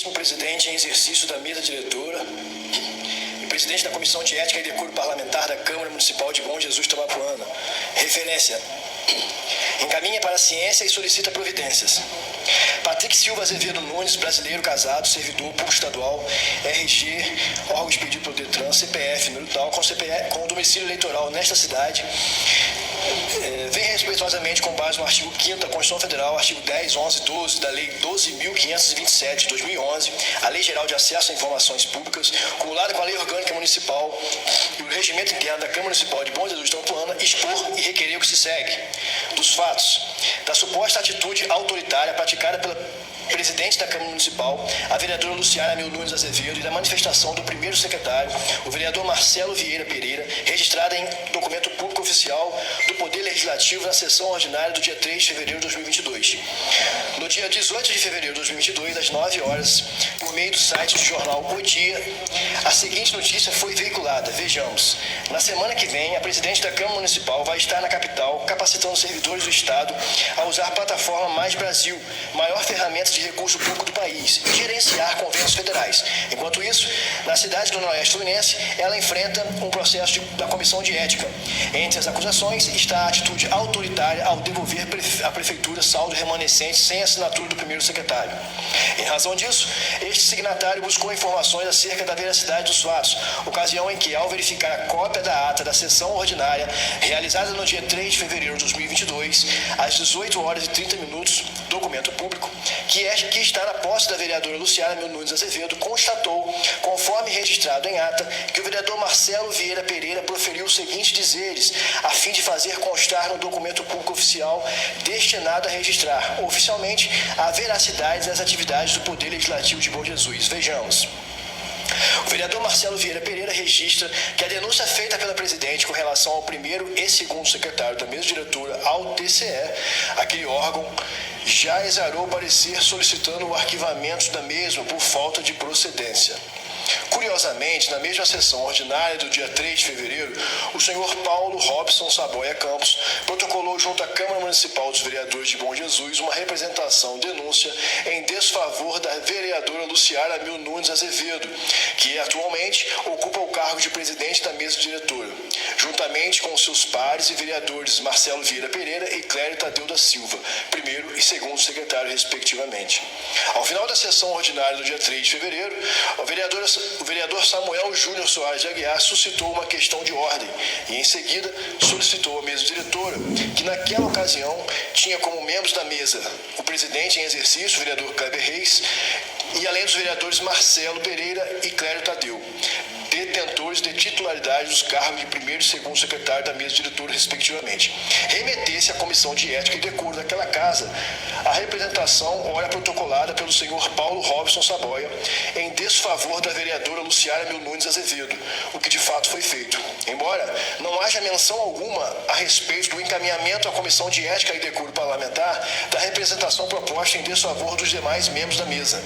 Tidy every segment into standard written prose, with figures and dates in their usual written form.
Presidente em exercício da mesa diretora e presidente da Comissão de Ética e Decoro Parlamentar da Câmara Municipal de Bom Jesus, Tabapuana. Referência: encaminha para a ciência e solicita providências. Patrick Silva Azevedo Nunes, brasileiro, casado, servidor público estadual, RG, órgão expedido pelo Detran, CPF, número tal, com domicílio eleitoral nesta cidade, vem respeitosamente com base no artigo 5º da Constituição Federal, artigo 10, 11, 12 da Lei 12.527 de 2011, a Lei Geral de Acesso a Informações Públicas, cumulada com a Lei Orgânica Municipal e o Regimento Interno da Câmara Municipal de Bom Jesus, Tabapuana, expor e requerer o que se segue: dos fatos da suposta atitude autoritária praticada pela presidente da Câmara Municipal, a vereadora Luciana Mil Nunes Azevedo, e da manifestação do primeiro secretário, o vereador Marcelo Vieira Pereira, registrada em documento público oficial do Poder Legislativo na sessão ordinária do dia 3 de fevereiro de 2022. No dia 18 de fevereiro de 2022, às 9 horas, por meio do site do jornal O Dia, a seguinte notícia foi veiculada. Vejamos: na semana que vem, a presidente da Câmara Municipal vai estar na capital capacitando servidores do Estado a usar a plataforma Mais Brasil, maior ferramenta de recurso público do país, e gerenciar convênios federais. Enquanto isso, na cidade do Noroeste Fluminense, ela enfrenta um processo da Comissão de Ética. Entre as acusações está a atitude autoritária ao devolver à Prefeitura saldo remanescente sem assinatura do primeiro secretário. Em razão disso, este signatário buscou informações acerca da veracidade dos fatos, ocasião em que, ao verificar a cópia da ata da sessão ordinária, realizada no dia 3 de fevereiro de 2022, às 18 horas e 30 minutos, documento público, que está na posse da vereadora Luciana Mil Nunes Azevedo, constatou, conforme registrado em ata, que o vereador Marcelo Vieira Pereira proferiu os seguintes dizeres, a fim de fazer constar no documento público oficial destinado a registrar, oficialmente, a veracidade das atividades do Poder Legislativo de Bom Jesus. Vejamos. O vereador Marcelo Vieira Pereira registra que a denúncia feita pela presidente com relação ao primeiro e segundo secretário da mesa diretora ao TCE, aquele órgão, já exarou parecer solicitando o arquivamento da mesma por falta de procedência. Curiosamente, na mesma sessão ordinária do dia 3 de fevereiro, o senhor Paulo Robson Saboia Campos protocolou junto à Câmara Municipal dos Vereadores de Bom Jesus uma denúncia em desfavor da vereadora Luciana Mil Nunes Azevedo, que atualmente ocupa o cargo de presidente da mesa diretora, juntamente com seus pares e vereadores Marcelo Vieira Pereira e Clério Tadeu da Silva, primeiro e segundo secretário, respectivamente. Ao final da sessão ordinária do dia 3 de fevereiro, o vereador Samuel Júnior Soares de Aguiar suscitou uma questão de ordem e, em seguida, solicitou à mesa diretora, que naquela ocasião tinha como membros da mesa o presidente em exercício, o vereador Kleber Reis, e além dos vereadores Marcelo Pereira e Clério Tadeu, detentores de titularidade dos cargos de primeiro e segundo secretário da mesa diretora, respectivamente, remetesse à Comissão de Ética e Decoro daquela casa a representação ora protocolada pelo senhor Paulo Robson Saboia em desfavor da vereadora Luciana Mil Nunes Azevedo, o que de fato foi feito. Embora não haja menção alguma a respeito do encaminhamento à Comissão de Ética e Decoro Parlamentar da representação proposta em desfavor dos demais membros da mesa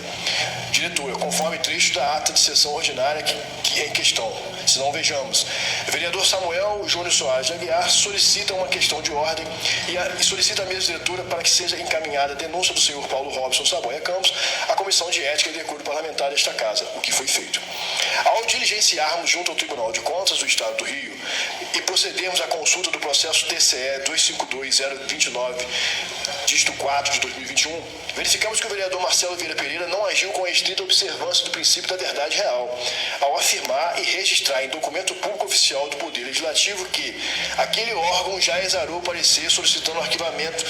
diretora, conforme trecho da ata de sessão ordinária que é em questão. Se não, vejamos. O vereador Samuel Júnior Soares de Aguiar solicita uma questão de ordem e solicita à mesa diretora para que seja encaminhada a denúncia do senhor Paulo Robson Saboia Campos à Comissão de Ética e Decoro Parlamentar desta casa, o que foi feito. Ao diligenciarmos junto ao Tribunal de Contas do Estado do Rio e procedermos à consulta do processo TCE 252029, dígito 4 de 2021, verificamos que o vereador Marcelo Vieira Pereira não agiu com a estrita observância do princípio da verdade real, ao afirmar e registrar em documento público oficial do Poder Legislativo que aquele órgão já exarou parecer solicitando o arquivamento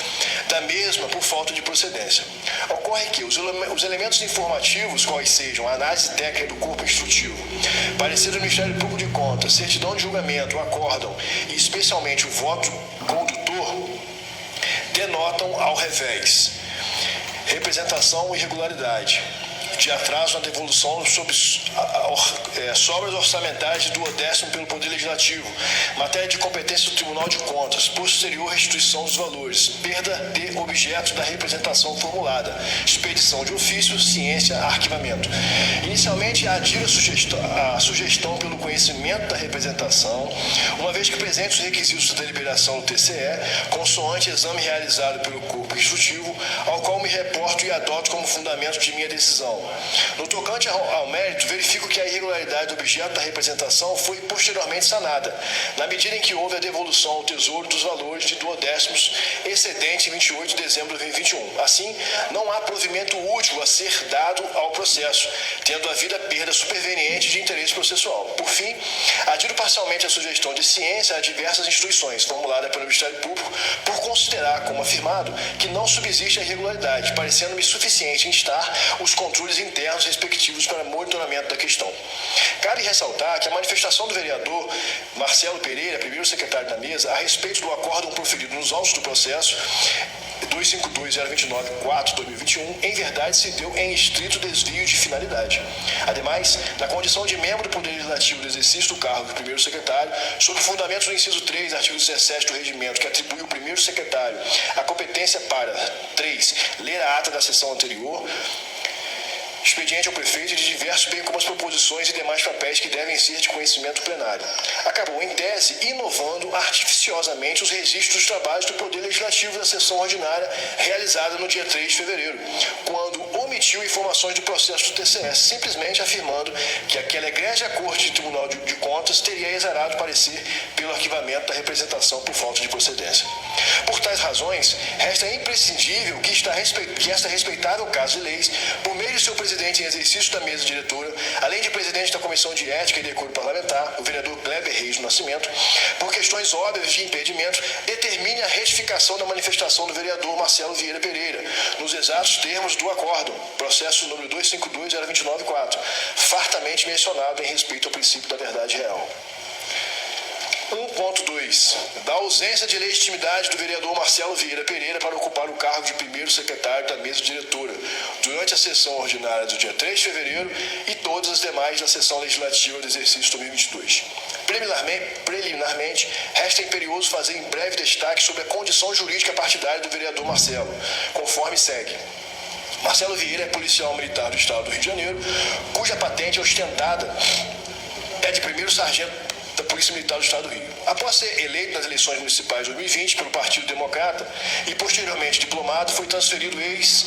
da mesma por falta de procedência. Ocorre que os elementos informativos, quais sejam a análise técnica do corpo instrutivo, parecer do Ministério Público de Contas, certidão de julgamento, o acórdão e especialmente o voto condutor, denotam ao revés representação e irregularidade de atraso na devolução sobre sobras orçamentárias de duodécimo pelo Poder Legislativo, matéria de competência do Tribunal de Contas, posterior restituição dos valores, perda de objetos da representação formulada, expedição de ofício, ciência, arquivamento. Inicialmente, adiro a sugestão pelo conhecimento da representação, uma vez que presente os requisitos da deliberação do TCE, consoante exame realizado pelo corpo instrutivo, ao qual me reporto e adoto como fundamento de minha decisão. tocante ao mérito, verifico que a irregularidade do objeto da representação foi posteriormente sanada, na medida em que houve a devolução ao Tesouro dos valores de duodécimos excedentes em 28 de dezembro de 2021. Assim, não há provimento útil a ser dado ao processo, tendo havido a perda superveniente de interesse processual. Por fim, adiro parcialmente a sugestão de ciência a diversas instituições, formulada pelo Ministério Público, por considerar, como afirmado, que não subsiste a irregularidade, parecendo-me suficiente instar os controles internos respectivos para monitoramento da questão. Cabe ressaltar que a manifestação do vereador Marcelo Pereira, primeiro secretário da mesa, a respeito do acórdão proferido nos autos do processo 252.029.4/2021, em verdade se deu em estrito desvio de finalidade. Ademais, na condição de membro do Poder Legislativo do exercício do cargo de primeiro secretário, sob fundamentos do inciso 3, artigo 17 do regimento, que atribui ao primeiro secretário a competência para 3. Ler a ata da sessão anterior, expediente ao prefeito de diversos, bem como as proposições e demais papéis que devem ser de conhecimento plenário. Acabou, em tese, inovando artificiosamente os registros dos trabalhos do Poder Legislativo da sessão ordinária realizada no dia 3 de fevereiro, quando omitiu informações do processo do TCS, simplesmente afirmando que aquela egrégia Corte de Tribunal de Contas teria exarado parecer pelo arquivamento da representação por falta de procedência. Por tais razões, resta imprescindível que esta respeitável Casa de Leis, por meio de seu presidente em exercício da mesa diretora, além de presidente da Comissão de Ética e Decoro Parlamentar, o vereador Kleber Reis do Nascimento, por questões óbvias de impedimento, determine a retificação da manifestação do vereador Marcelo Vieira Pereira, nos exatos termos do acórdão, processo número 252.029.4, fartamente mencionado em respeito ao princípio da verdade real. 1.2. Da ausência de legitimidade do vereador Marcelo Vieira Pereira para ocupar o cargo de primeiro secretário da mesa diretora durante a sessão ordinária do dia 3 de fevereiro e todas as demais da sessão legislativa do exercício 2022. Preliminarmente, resta imperioso fazer em breve destaque sobre a condição jurídica partidária do vereador Marcelo, conforme segue. Marcelo Vieira é policial militar do Estado do Rio de Janeiro, cuja patente ostentada é de primeiro sargento da Polícia Militar do Estado do Rio. Após ser eleito nas eleições municipais de 2020 pelo Partido Democrata e posteriormente diplomado, foi transferido ex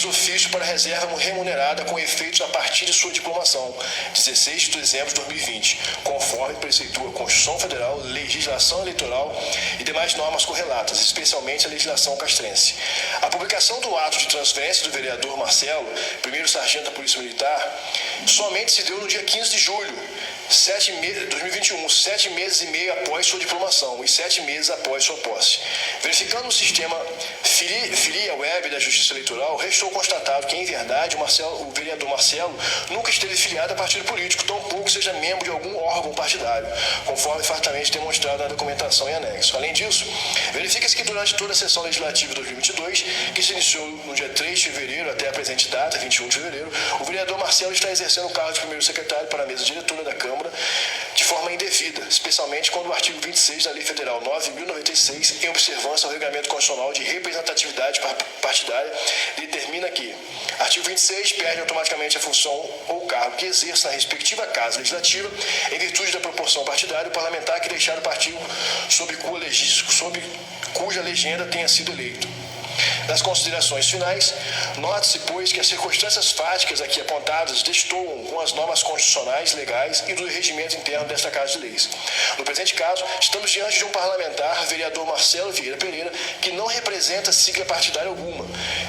officio para a reserva remunerada com efeitos a partir de sua diplomação, 16 de dezembro de 2020, conforme preceitua a Constituição Federal, legislação eleitoral e demais normas correlatas, especialmente a legislação castrense. A publicação do ato de transferência do vereador Marcelo, primeiro sargento da Polícia Militar, somente se deu no dia 15 de julho, 2021, 7 meses e meio após sua diplomação e 7 meses após sua posse. Verificando o sistema Filia Web da Justiça Eleitoral, restou constatado que, em verdade, o vereador Marcelo nunca esteve filiado a partido político, tampouco seja membro de algum órgão partidário, conforme fartamente demonstrado na documentação em anexo. Além disso, verifica-se que durante toda a sessão legislativa de 2022, que se iniciou no dia 3 de fevereiro até a presente data, 21 de fevereiro, o vereador Marcelo está exercendo o cargo de primeiro secretário para a mesa diretora da Câmara de forma indevida, especialmente quando o artigo 26 da Lei Federal 9.096, em observância ao Regulamento Constitucional de Representatividade Partidária, determina que artigo 26 perde automaticamente a função ou cargo que exerça na respectiva Casa Legislativa, em virtude da proporção partidária, o parlamentar que deixar o partido sob cuja legenda tenha sido eleito. Nas considerações finais, note-se, pois, que as circunstâncias fáticas aqui apontadas destoam com as normas constitucionais, legais e do regimento interno desta Casa de Leis. No presente caso, estamos diante de um parlamentar, vereador Marcelo Vieira Pereira, que não representa sigla partidária alguma,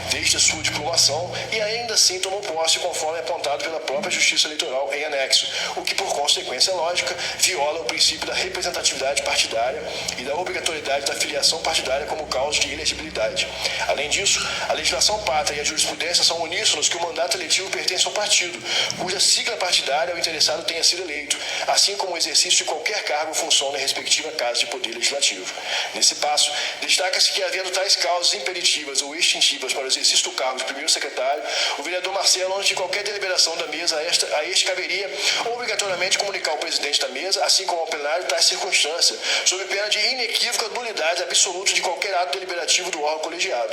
desde a sua diplomação, e ainda assim tomou posse conforme apontado pela própria Justiça Eleitoral em anexo, o que, por consequência lógica, viola o princípio da representatividade partidária e da obrigatoriedade da filiação partidária como causa de elegibilidade. Além disso, a legislação pátria e a jurisprudência são uníssonos que o mandato eletivo pertence ao partido, cuja sigla partidária o interessado tenha sido eleito, assim como o exercício de qualquer cargo ou função na respectiva Casa de Poder Legislativo. Nesse passo, destaca-se que, havendo tais causas impeditivas ou extintivas para o exercício do cargo de primeiro secretário, o vereador Marcelo, antes de qualquer deliberação da mesa, a este caberia obrigatoriamente comunicar ao presidente da mesa, assim como ao plenário, tais circunstâncias, sob pena de inequívoca nulidade absoluta de qualquer ato deliberativo do órgão colegiado.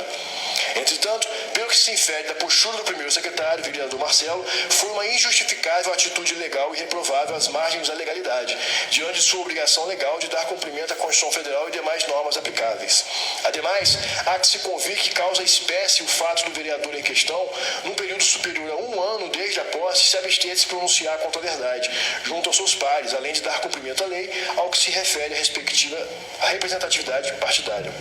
Entretanto, pelo que se infere da postura do primeiro secretário, vereador Marcelo, foi uma injustificável atitude ilegal e reprovável às margens da legalidade, diante de sua obrigação legal de dar cumprimento à Constituição Federal e demais normas aplicáveis. Ademais, há que se convir que causa espécie o fato do vereador em questão, num período superior a 1 ano desde a posse, se abster de se pronunciar contra a verdade, junto aos seus pares, além de dar cumprimento à lei, ao que se refere à respectiva representatividade partidária.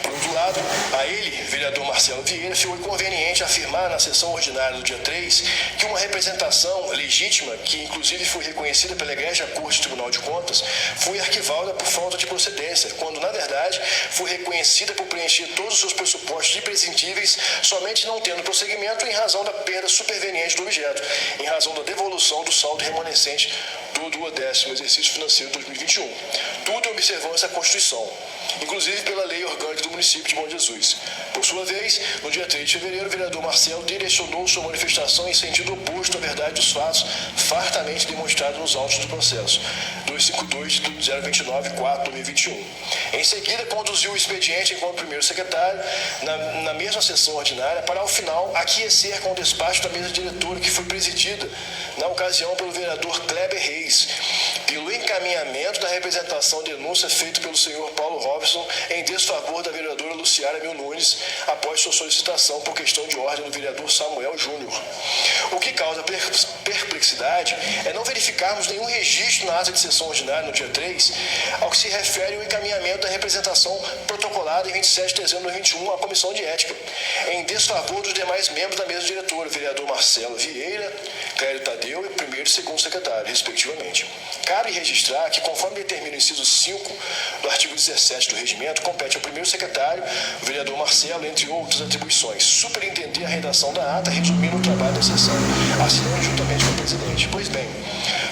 Por outro lado, a ele, vereador Marcelo Vieira, foi conveniente afirmar na sessão ordinária do dia 3 que uma representação legítima, que inclusive foi reconhecida pela Egrégia Corte do Tribunal de Contas, foi arquivada por falta de procedência, quando, na verdade, foi reconhecida por preencher todos os seus pressupostos imprescindíveis, somente não tendo prosseguimento em razão da perda superveniente do objeto, em razão da devolução do saldo remanescente do 12º exercício financeiro de 2021. Tudo em observância à Constituição, inclusive pela Lei Orgânica do Município de Bom Jesus. Por sua vez, no dia 3 de fevereiro, o vereador Marcelo direcionou sua manifestação em sentido oposto à verdade dos fatos, fartamente demonstrados nos autos do processo 252-029-4-2021. Em seguida, conduziu o expediente enquanto primeiro secretário, na mesma sessão ordinária, para, ao final, aquecer com o despacho da mesa diretora, que foi presidida, na ocasião, pelo vereador Kleber Reis, pelo encaminhamento da representação de denúncia feita pelo senhor Paulo Robson em desfavor da vereadora Luciara Mil Nunes, após sua solicitação por questão de ordem do vereador Samuel Júnior. O que causa perplexidade é não verificarmos nenhum registro na ata de sessão ordinária no dia 3, ao que se refere ao encaminhamento da representação protocolada em 27 de dezembro de 2021 à Comissão de Ética, em desfavor dos demais membros da mesa diretora, vereador Marcelo Vieira, Clério Tadeu e primeiro e segundo secretário, respectivamente. Cabe registrar que, conforme determina o inciso 5 do artigo 17 do regimento, compete ao primeiro secretário, o vereador Marcelo, entre outras atribuições, superintender a redação da ata, resumindo o trabalho da sessão, assinando juntamente com o presidente. Pois bem,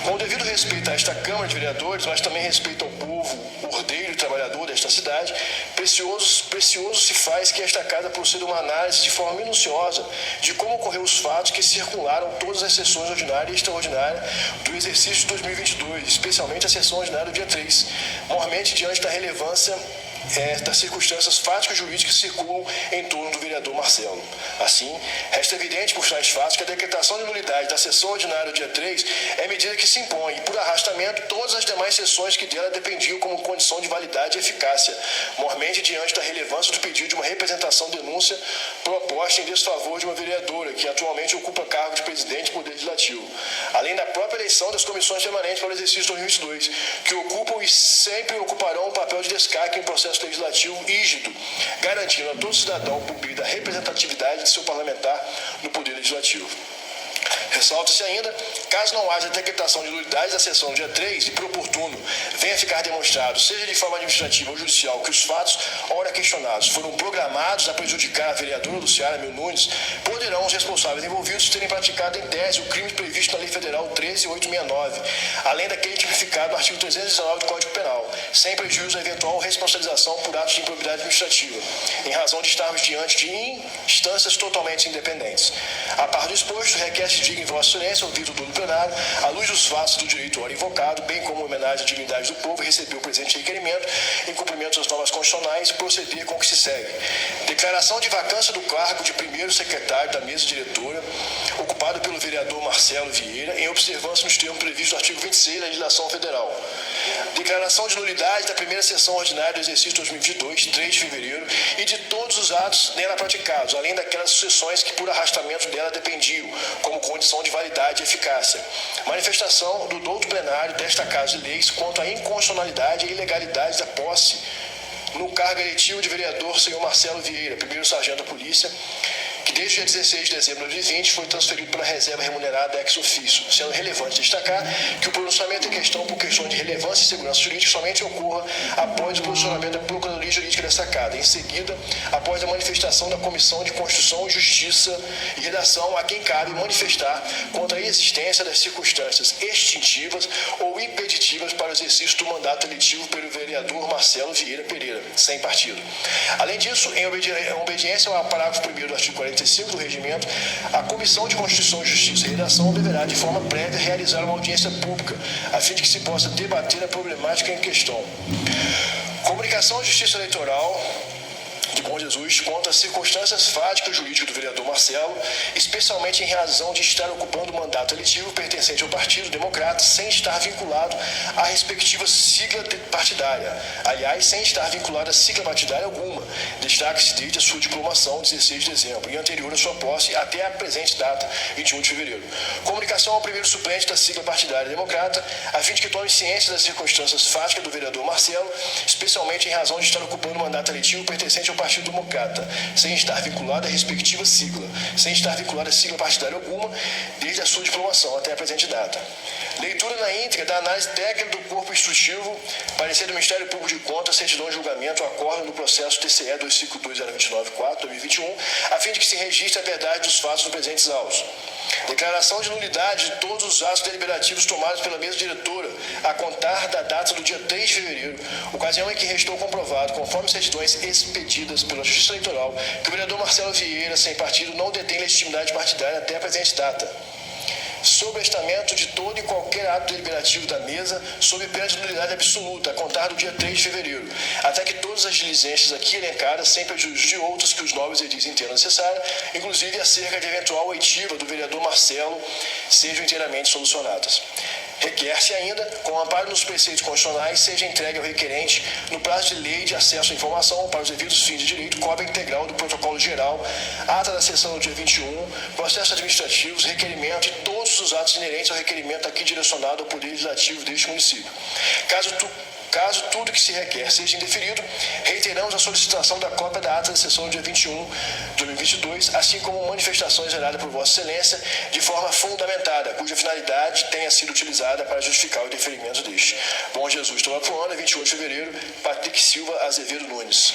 com o devido respeito a esta Câmara de Vereadores, mas também respeito ao povo ordeiro e trabalhador desta cidade, precioso se faz que esta casa proceda uma análise de forma minuciosa de como ocorreu os fatos que circularam todas as sessões ordinária e extraordinária do exercício de 2022, especialmente a sessão ordinária do dia 3, mormente diante da relevância das circunstâncias fáticas e jurídicas que circulam em torno do vereador Marcelo. Assim, resta evidente por tais fatos que a decretação de nulidade da sessão ordinária do dia 3 é medida que se impõe, e por arrastamento, todas as demais sessões que dela dependiam como condição de validade e eficácia, mormente diante da relevância do pedido de uma representação denúncia proposta em desfavor de uma vereadora, que atualmente ocupa cargo de presidente do Poder Legislativo, além da própria eleição das comissões permanentes para o exercício de 2022, que ocupam e sempre ocuparão um papel de destaque em processo legislativo rígido, garantindo a todo cidadão por meio da representatividade de seu parlamentar no Poder Legislativo. Ressalta-se ainda, caso não haja decretação de nulidade da sessão do dia 3 e por oportuno venha ficar demonstrado, seja de forma administrativa ou judicial, que os fatos, ora questionados, foram programados a prejudicar a vereadora Luciara Mil Nunes, poderão os responsáveis envolvidos terem praticado em tese o crime previsto na Lei Federal 13.869, além daquele tipificado no artigo 319 do Código Penal, sem prejuízo à eventual responsabilização por atos de improbidade administrativa, em razão de estarmos diante de instâncias totalmente independentes. A par do exposto, requer-se diga em Vossa Excelência, ouvido do plenário, à luz dos fatos do direito ora invocado, bem como homenagem à dignidade do povo, receber o presente requerimento, em cumprimento das normas constitucionais, proceder com o que se segue. Declaração de vacância do cargo de primeiro secretário da mesa diretora, ocupado pelo vereador Marcelo Vieira, em observância nos termos previstos no artigo 26 da legislação federal. Declaração de nulidade da primeira sessão ordinária do exercício 2022, 3 de fevereiro, e de todos os atos nela praticados, além daquelas sucessões que por arrastamento dela dependiam, como condição de validade e eficácia. Manifestação do douto plenário desta Casa de Leis quanto à inconstitucionalidade e ilegalidade da posse no cargo eletivo de vereador senhor Marcelo Vieira, primeiro sargento da polícia, que desde o dia 16 de dezembro de 2020 foi transferido para a reserva remunerada ex officio, sendo relevante destacar que o pronunciamento em questão, por questão de relevância e segurança jurídica, somente ocorra após o posicionamento da Procuradoria Jurídica desta Casa, em seguida, após a manifestação da Comissão de Constituição, Justiça e Redação, a quem cabe manifestar contra a existência das circunstâncias extintivas ou impeditivas para o exercício do mandato eletivo pelo vereador Marcelo Vieira Pereira, sem partido. Além disso, em obediência ao parágrafo 1º do artigo 45 do regimento, a Comissão de Constituição, Justiça e Redação deverá, de forma prévia, realizar uma audiência pública, a fim de que se possa debater a problemática em questão. Comunicação à Justiça Eleitoral de Bom Jesus quanto às circunstâncias fáticas jurídicas do vereador Marcelo, especialmente em razão de estar ocupando o mandato eletivo pertencente ao Partido Democrata sem estar vinculado à respectiva sigla partidária. Aliás, sem estar vinculado a sigla partidária alguma. Destaque-se desde a sua diplomação, 16 de dezembro, e anterior à sua posse até a presente data, 21 de fevereiro. Comunicação ao primeiro suplente da sigla partidária democrata, a fim de que tome ciência das circunstâncias fáticas do vereador Marcelo, especialmente em razão de estar ocupando o mandato eletivo pertencente ao Partido Democrata, sem estar vinculado à respectiva sigla, sem estar vinculado a sigla partidária alguma, desde a sua diplomação até a presente data. Leitura na íntegra da análise técnica do corpo instrutivo, parecer do Ministério Público de Contas, certidão de julgamento, acordo no processo TCE 252.029.4/2021, a fim de que se registre a verdade dos fatos no presentes autos. Declaração de nulidade de todos os atos deliberativos tomados pela mesa diretora a contar da data do dia 3 de fevereiro, ocasião em que restou comprovado, conforme certidões expedidas pela Justiça Eleitoral, que o vereador Marcelo Vieira, sem partido, não detém legitimidade partidária até a presente data. Sobrestamento de todo e qualquer ato deliberativo da mesa sob pena de nulidade absoluta, a contar do dia 3 de fevereiro, até que todas as diligências aqui elencadas, sem prejuízo de outras que os nobres edis entendam necessária, inclusive acerca de eventual oitiva do vereador Marcelo, sejam inteiramente solucionadas. Requer-se ainda, com amparo nos preceitos constitucionais, seja entregue ao requerente, no prazo de lei de acesso à informação para os devidos fins de direito, cópia integral do protocolo geral, ata da sessão do dia 21, processos administrativos, requerimento e todos os atos inerentes ao requerimento aqui direcionado ao Poder Legislativo deste município. Caso tudo que se requer seja indeferido, reiteramos a solicitação da cópia da ata da sessão do dia 21 de 2022, assim como manifestação gerada por Vossa Excelência de forma fundamentada, cuja finalidade tenha sido utilizada para justificar o deferimento deste. Bom Jesus, Tomapuana, 28 de fevereiro, Patrick Silva Azevedo Nunes.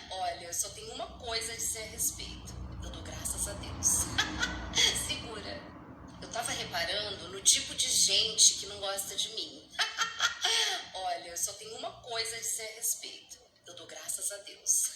Olha, eu só tenho uma coisa a dizer a respeito. Eu dou graças a Deus. Segura. Eu tava reparando no tipo de gente que não gosta de mim. Olha, eu só tenho uma coisa a dizer a respeito. Eu dou graças a Deus.